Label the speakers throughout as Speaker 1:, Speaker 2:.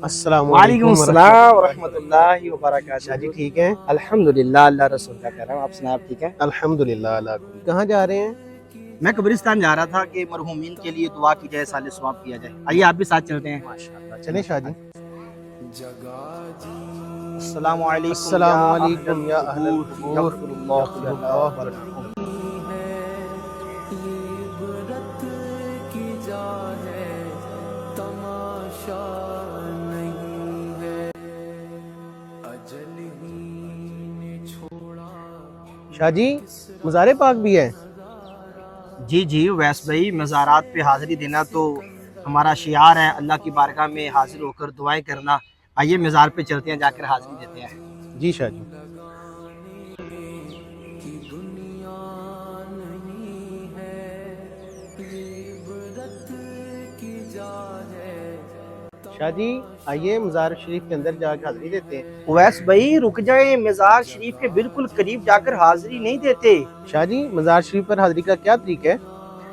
Speaker 1: السلام
Speaker 2: وعلیکم
Speaker 1: علیکم
Speaker 2: السلام ورحمۃ اللہ وبرکاتہ۔
Speaker 1: شاہ جی ٹھیک ہیں؟
Speaker 2: الحمدللہ، اللہ رسول کا کرم۔ آپ سنائیں، آپ ٹھیک ہیں؟
Speaker 1: الحمدللہ اللہ کہاں جا رہے ہیں؟
Speaker 2: میں قبرستان جا رہا تھا کہ مرحومین کے لیے دعا کی جائے، سال ثواب کیا جائے۔ آئیے آپ بھی ساتھ چلتے ہیں۔
Speaker 1: ماشاءاللہ چلیں شاہ جی۔
Speaker 2: السلام علیکم
Speaker 1: السلام علیکم یا اہل
Speaker 2: القبور،
Speaker 1: القبور،
Speaker 2: یغفر اللہ
Speaker 1: یغفر اللہ
Speaker 2: لکم۔
Speaker 1: شاہ جی مزار پاک بھی ہے؟
Speaker 2: جی جی ویس بھائی، مزارات پہ حاضری دینا تو ہمارا شعار ہے، اللہ کی بارگاہ میں حاضر ہو کر دعائیں کرنا۔ آئیے مزار پہ چلتے ہیں، جا کر حاضری دیتے ہیں۔
Speaker 1: جی شاہ جی۔ شاہ جی آئیے مزار شریف کے اندر جا کے حاضری دیتے ہیں۔
Speaker 2: اویس بھائی رک جائیں، مزار شریف کے بالکل قریب جا کر حاضری نہیں دیتے۔
Speaker 1: شاہ جی مزار شریف پر حاضری کا کیا طریقہ ہے؟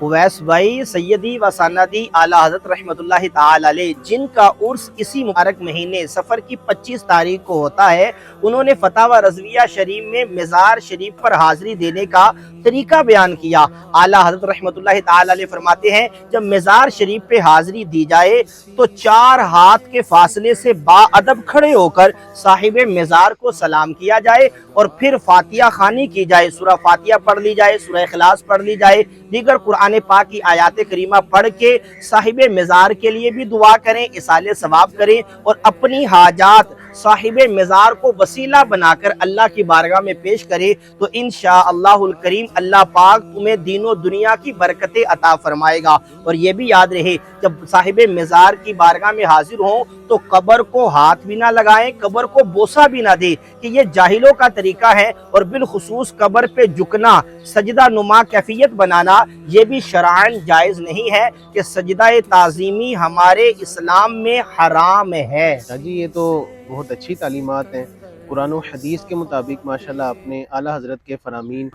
Speaker 2: اویس بھائی، سیدی و سندی اعلیٰ حضرت رحمۃ اللہ تعالی علیہ، جن کا عرس اسی مبارک مہینے سفر کی 25 تاریخ کو ہوتا ہے، انہوں نے فتاوی رضویہ شریف میں مزار شریف پر حاضری دینے کا طریقہ بیان کیا۔ اعلیٰ حضرت رحمۃ اللہ تعالی علیہ فرماتے ہیں، جب مزار شریف پہ حاضری دی جائے تو 4 ہاتھ کے فاصلے سے با ادب کھڑے ہو کر صاحب مزار کو سلام کیا جائے اور پھر فاتحہ خوانی کی جائے، سورہ فاتحہ پڑھ لی جائے، سورہ اخلاص پڑھ لی جائے، دیگر قرآن پاک کی آیات کریمہ پڑھ کے صاحب مزار کے لیے بھی دعا کریں، اصال ثواب کریں اور اپنی حاجات صاحب مزار کو وسیلہ بنا کر اللہ کی بارگاہ میں پیش کرے تو انشاءاللہ الکریم اللہ پاک تمہیں دین و دنیا کی برکتیں عطا فرمائے گا۔ اور یہ بھی یاد رہے، جب صاحب مزار کی بارگاہ میں حاضر ہوں تو قبر کو ہاتھ بھی نہ لگائیں، قبر کو بوسہ بھی نہ دے، کہ یہ جاہلوں کا طریقہ ہے، اور بالخصوص قبر پہ جھکنا، سجدہ نما کیفیت بنانا، یہ بھی شرعاً جائز نہیں ہے کہ سجدہ تعظیمی ہمارے اسلام میں حرام ہے۔
Speaker 1: شاہ جی یہ تو بہت اچھی تعلیمات ہیں، قرآن و حدیث کے مطابق ماشاءاللہ آپ نے اعلیٰ حضرت کے فرامین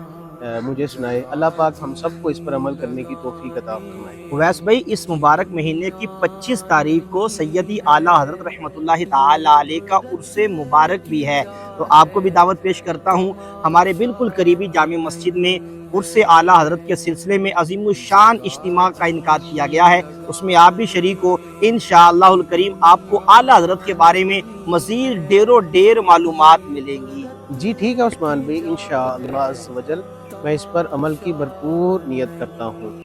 Speaker 1: مجھے سنائے۔ اللہ پاک ہم سب کو اس پر عمل کرنے کی توفیق عطا فرمائے۔
Speaker 2: اویس بھائی، اس مبارک مہینے کی 25 تاریخ کو سیدی اعلیٰ حضرت رحمۃ اللہ تعالی علیہ کا عرس مبارک بھی ہے، تو آپ کو بھی دعوت پیش کرتا ہوں۔ ہمارے بالکل قریبی جامع مسجد میں عرس اعلیٰ حضرت کے سلسلے میں عظیم الشان اجتماع کا انعقاد کیا گیا ہے، اس میں آپ بھی شریک ہو۔ انشاءاللہ الکریم آپ کو اعلیٰ حضرت کے بارے میں مزید ڈیر معلومات ملیں گی۔
Speaker 1: جی ٹھیک ہے عثمان بھائی، انشاءاللہ عز و جل میں اس پر عمل کی بھرپور نیت کرتا ہوں۔